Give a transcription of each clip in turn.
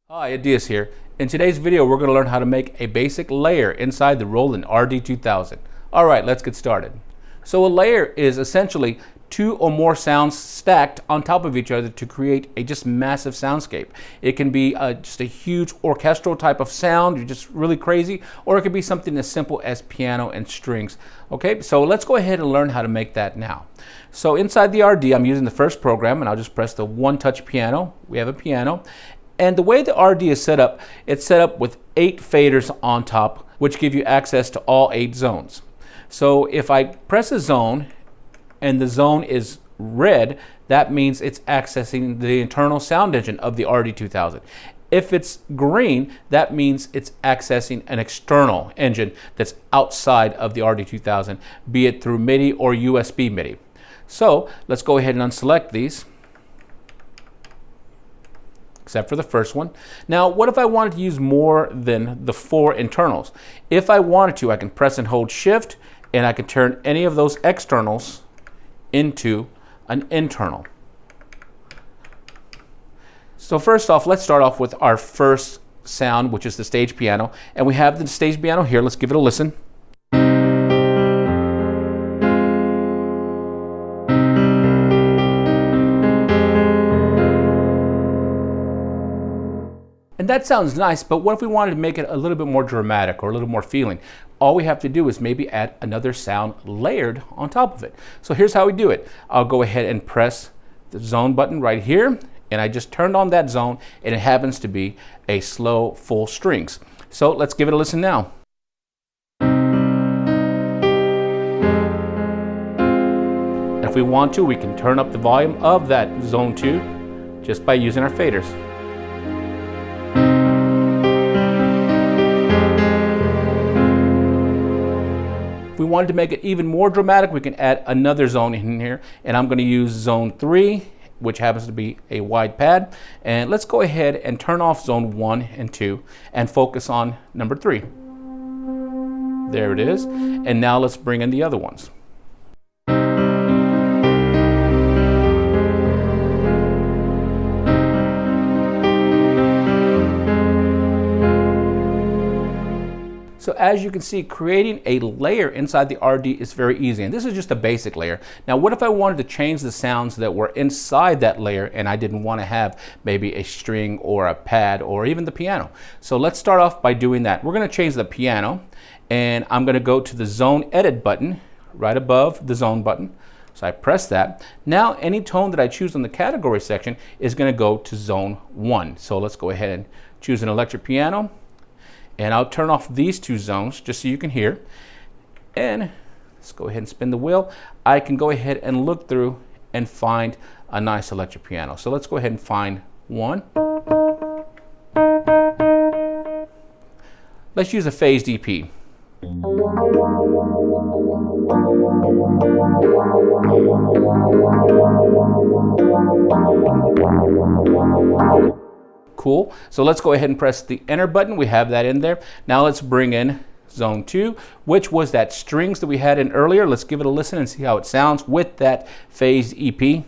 Hi, Adias here. In today's video, we're going to learn how to make a basic layer inside the Roland RD-2000. All right, let's get started. So a layer is essentially two or more sounds stacked on top of each other to create a just massive soundscape. It can be just a huge orchestral type of sound, you're just really crazy, or it could be something as simple as piano and strings. Okay, so let's go ahead and learn how to make that now. So inside the RD, I'm using the first program, and I'll just press the one-touch piano. We have a piano. And the way the RD is set up, it's set up with 8 faders on top, which give you access to all 8 zones. So if I press a zone and the zone is red, that means it's accessing the internal sound engine of the RD-2000. If it's green, that means it's accessing an external engine that's outside of the RD-2000, be it through MIDI or USB MIDI. So let's go ahead and unselect these, except for the first one. Now, what if I wanted to use more than the 4 internals? If I wanted to, I can press and hold Shift, and I can turn any of those externals into an internal. So first off, let's start off with our first sound, which is the stage piano. And we have the stage piano here. Let's give it a listen. And that sounds nice, but what if we wanted to make it a little bit more dramatic or a little more feeling? All we have to do is maybe add another sound layered on top of it. So here's how we do it. I'll go ahead and press the zone button right here, and I just turned on that zone, and it happens to be a slow full strings. So let's give it a listen now. If we want to, we can turn up the volume of that zone 2 just by using our faders. If we wanted to make it even more dramatic, we can add another zone in here, and I'm going to use zone 3, which happens to be a wide pad. And let's go ahead and turn off zone 1 and 2 and focus on number 3. There it is. And now let's bring in the other ones. So as you can see, creating a layer inside the RD is very easy, and this is just a basic layer. Now, what if I wanted to change the sounds that were inside that layer and I didn't want to have maybe a string or a pad or even the piano? So let's start off by doing that. We're going to change the piano, and I'm going to go to the zone edit button right above the zone button. So I press that. Now any tone that I choose on the category section is going to go to zone 1. So let's go ahead and choose an electric piano. And I'll turn off these 2 zones just so you can hear. And let's go ahead and spin the wheel. I can go ahead and look through and find a nice electric piano. So let's go ahead and find one. Let's use a phased EP. Cool. So let's go ahead and press the enter button. We have that in there. Now let's bring in zone 2, which was that strings that we had in earlier. Let's give it a listen and see how it sounds with that phased EP.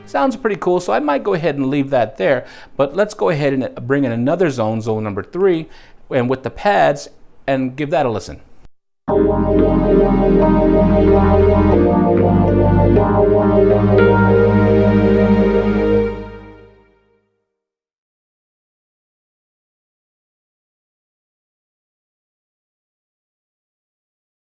Sounds pretty cool, so I might go ahead and leave that there. But let's go ahead and bring in another zone, zone number 3, and with the pads, and give that a listen.